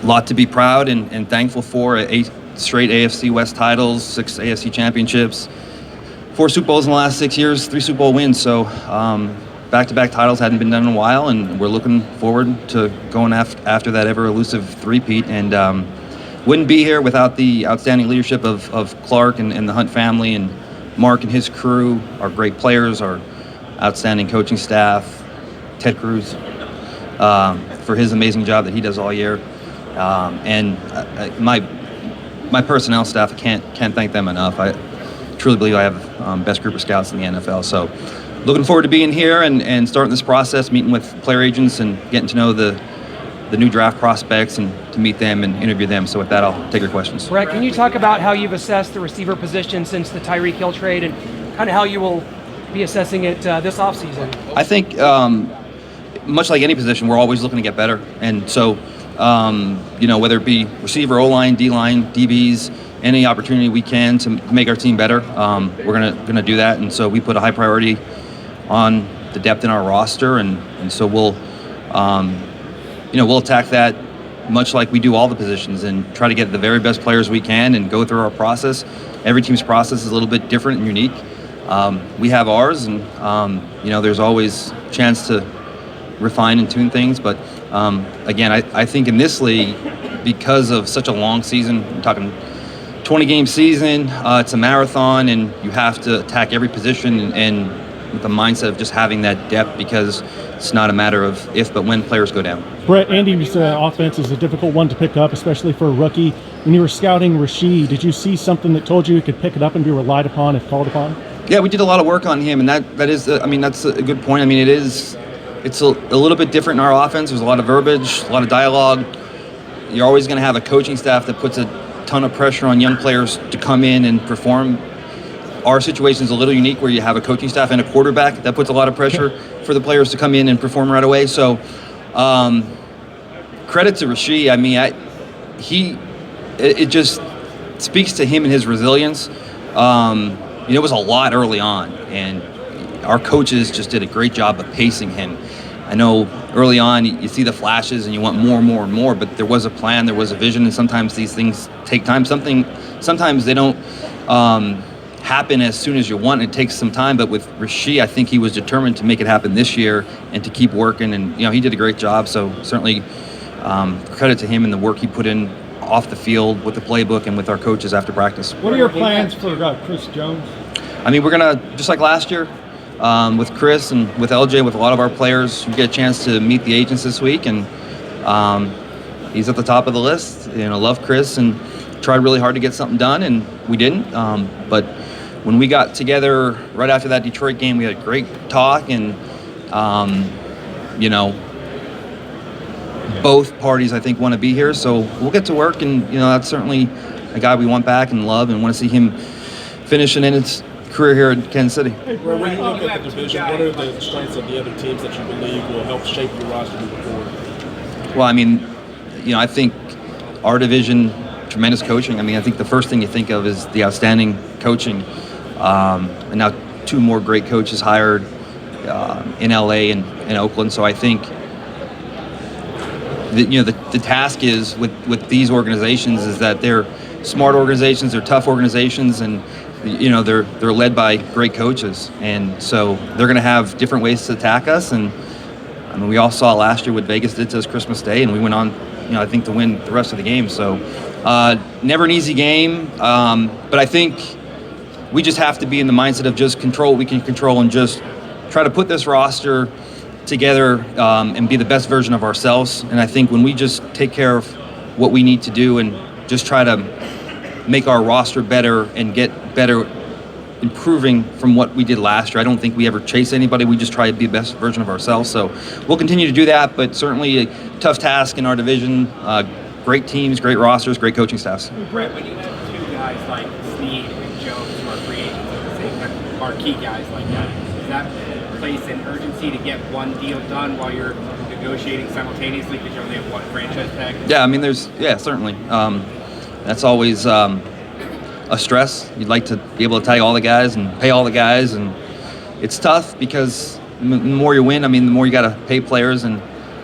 lot to be proud and thankful for. 8 straight AFC West titles, 6 AFC championships, 4 Super Bowls in the last 6 years, 3 Super Bowl wins. So back-to-back titles hadn't been done in a while, and we're looking forward to going after that ever-elusive three-peat. And wouldn't be here without the outstanding leadership of Clark and the Hunt family, and Mark and his crew, our great players, our outstanding coaching staff, Ted Cruz, for his amazing job that he does all year. And my personnel staff, I can't thank them enough. I truly believe I have best group of scouts in the NFL. So looking forward to being here and starting this process, meeting with player agents and getting to know the new draft prospects and to meet them and interview them. So with that, I'll take your questions. Brett, can you talk about how you've assessed the receiver position since the Tyreek Hill trade and kind of how you will be assessing it this offseason? I think much like any position, we're always looking to get better. And so, whether it be receiver, O-line, D-line, DBs, any opportunity we can to make our team better, we're gonna do that. And so we put a high priority on the depth in our roster, and so we'll attack that much like we do all the positions and try to get the very best players we can and go through our process. Every team's process is a little bit different and unique. We have ours, and there's always a chance to refine and tune things. But again, I think in this league, because of such a long season, I'm talking 20-game season, it's a marathon, and you have to attack every position and with the mindset of just having that depth, because it's not a matter of if but when players go down. Brett, Andy's offense is a difficult one to pick up, especially for a rookie. When you were scouting Rashid, did you see something that told you he could pick it up and be relied upon if called upon? Yeah, we did a lot of work on him, and that is, that's a good point. I mean, it's a little bit different in our offense. There's a lot of verbiage, a lot of dialogue. You're always going to have a coaching staff that puts a ton of pressure on young players to come in and perform. Our situation is a little unique where you have a coaching staff and a quarterback that puts a lot of pressure for the players to come in and perform right away. So credit to Rashid. I mean, it just speaks to him and his resilience. It was a lot early on, and our coaches just did a great job of pacing him. I know early on you see the flashes and you want more and more and more, but there was a plan, there was a vision, and sometimes these things take time. Sometimes they don't happen as soon as you want. It takes some time, but with Rashid, I think he was determined to make it happen this year and to keep working, and he did a great job. So certainly credit to him and the work he put in off the field with the playbook and with our coaches after practice. What are your plans for Chris Jones? I mean, we're gonna, just like last year, with Chris and with LJ, with a lot of our players, we get a chance to meet the agents this week, and he's at the top of the list. Love Chris and tried really hard to get something done, and we didn't. But when we got together right after that Detroit game, we had a great talk, and both parties, I think, want to be here. So we'll get to work, and that's certainly a guy we want back and love and want to see him finish and end his career here in Kansas City. Hey, when you look at the division, what are the strengths of the other teams that you believe will help shape your roster moving forward? Well, I mean, I think our division, tremendous coaching. I mean, I think the first thing you think of is the outstanding coaching. And now 2 more great coaches hired in LA and in Oakland. So I think the task is with these organizations is that they're smart organizations, they're tough organizations, and they're led by great coaches, and so they're going to have different ways to attack us. And I mean, we all saw last year what Vegas did to us Christmas Day, and we went on, I think, to win the rest of the game. So never an easy game, but I think we just have to be in the mindset of just control what we can control and just try to put this roster together and be the best version of ourselves. And I think when we just take care of what we need to do and just try to make our roster better and get better, improving from what we did last year. I don't think we ever chase anybody. We just try to be the best version of ourselves. So we'll continue to do that, but certainly a tough task in our division. Great teams, great rosters, great coaching staffs. Brett, when you have 2 guys like Snead and Jones who are free agents at the same time, marquee guys like that, does that place an urgency to get one deal done while you're negotiating simultaneously because you only have one franchise tag? Yeah, I mean, certainly. That's always a stress. You'd like to be able to tag all the guys and pay all the guys, and it's tough because the more you win, I mean, the more you got to pay players, and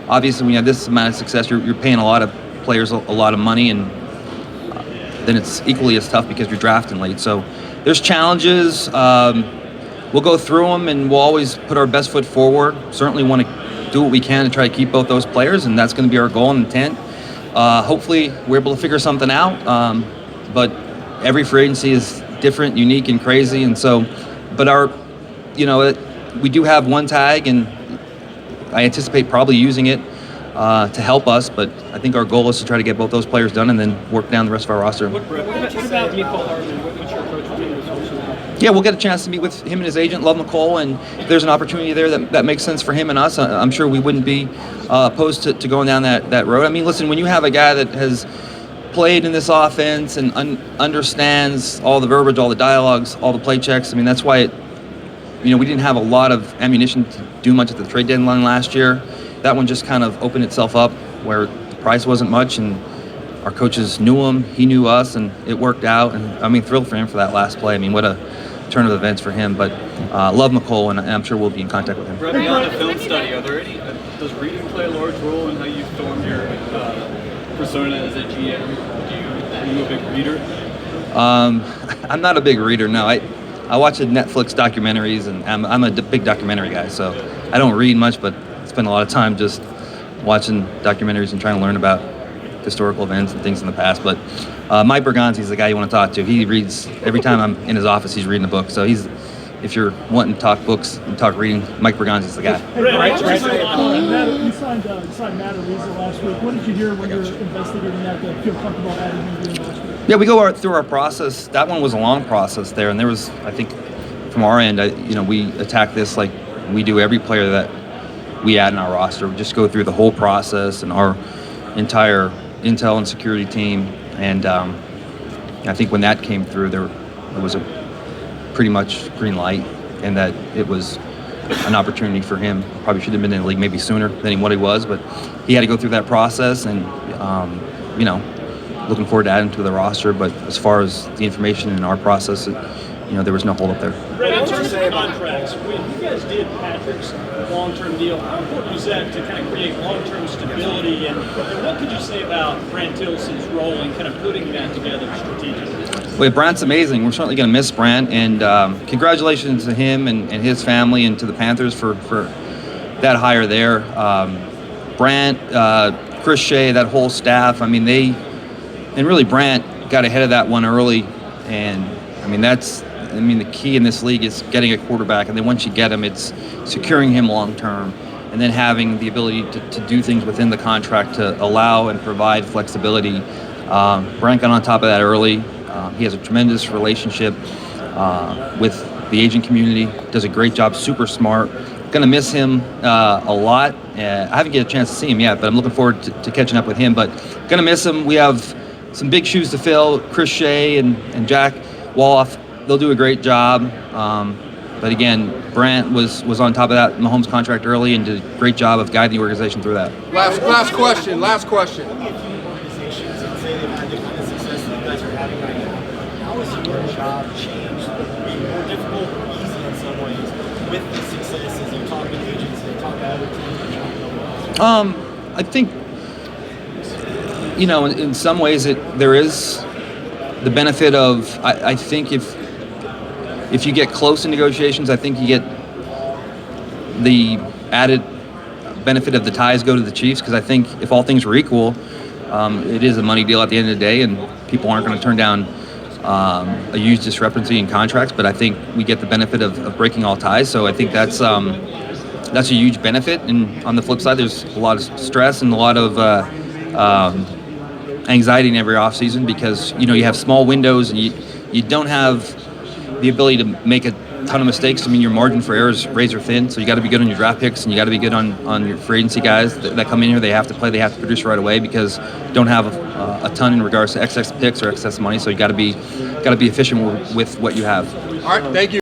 obviously when you have this amount of success, you're paying a lot of players a lot of money, and then it's equally as tough because you're drafting late. So there's challenges. We'll go through them, and we'll always put our best foot forward. Certainly want to do what we can to try to keep both those players, and that's going to be our goal and intent. Hopefully we're able to figure something out, but every free agency is different, unique, and crazy. And so, but we do have one tag, and I anticipate probably using it to help us, but I think our goal is to try to get both those players done and then work down the rest of our roster. What about Nicole Hartman? What's your approach with him? Yeah, we'll get a chance to meet with him and his agent, Love McCall, and if there's an opportunity there that makes sense for him and us, I'm sure we wouldn't be opposed to going down that road. I mean, listen, when you have a guy that has played in this offense and understands all the verbiage, all the dialogues, all the play checks, I mean, that's why we didn't have a lot of ammunition to do much at the trade deadline last year. That one just kind of opened itself up where the price wasn't much, and our coaches knew him, he knew us, and it worked out. And I mean, thrilled for him for that last play. I mean, what a turn of events for him. But love McCall, and I'm sure we'll be in contact with him. Brett, beyond the film study, does reading play a large role in how you form your persona as a GM? Are you a big reader? I'm not a big reader, no. I watch the Netflix documentaries, and I'm a big documentary guy, so I don't read much, but spend a lot of time just watching documentaries and trying to learn about historical events and things in the past. But Mike Berganzi is the guy you want to talk to. He reads every time I'm in his office. He's reading a book. So if you're wanting to talk books and talk reading, Mike Berganzi is the guy. You signed Matt Ariza last week. What did you hear when you were investigating that feel comfortable adding him to your roster? Yeah, we go through our process. That one was a long process there, and there was, I think, from our end, we attack this like we do every player that we add in our roster. We just go through the whole process and our entire intel and security team, and I think when that came through, there was a pretty much green light, and that it was an opportunity for him. Probably should have been in the league maybe sooner than what he was, but he had to go through that process, and looking forward to adding to the roster. But as far as the information in our process, there was no hold up there. Brett, in terms of contracts, when you guys did Patrick's long-term deal, how important was that to kind of create long-term stability? And what could you say about Brant Tillson's role in kind of putting that together strategically? Well, Brant's amazing. We're certainly going to miss Brant, and congratulations to him and his family, and to the Panthers for that hire there. Brant, Chris Shea, that whole staff, really Brant got ahead of that one early, and the key in this league is getting a quarterback, and then once you get him, it's securing him long term, and then having the ability to do things within the contract to allow and provide flexibility. Brant got on top of that early. He has a tremendous relationship with the agent community, does a great job, super smart. Gonna miss him a lot. I haven't get a chance to see him yet, but I'm looking forward to catching up with him. But gonna miss him. We have some big shoes to fill. Chris Shea and Jack Woloff, they'll do a great job. But again, Brant was on top of that Mahomes contract early and did a great job of guiding the organization through that. Last question. Organizations and say they've had the kind of success that you guys are having right now. How has your job changed, being more difficult or easy in some ways with the success as you talk to agents and talk to other teams? I think, in some ways there is the benefit of, I think if you get close in negotiations, I think you get the added benefit of the ties go to the Chiefs, because I think if all things were equal, it is a money deal at the end of the day, and people aren't going to turn down a huge discrepancy in contracts. But I think we get the benefit of breaking all ties, so I think that's a huge benefit. And on the flip side, there's a lot of stress and a lot of anxiety in every offseason, because you have small windows, and you don't have the ability to make a ton of mistakes. Your margin for error is razor thin, so you got to be good on your draft picks, and you got to be good on your free agency guys that come in here. They have to play, they have to produce right away, because you don't have a ton in regards to excess picks or excess money. So you got to be efficient with what you have. All right, thank you.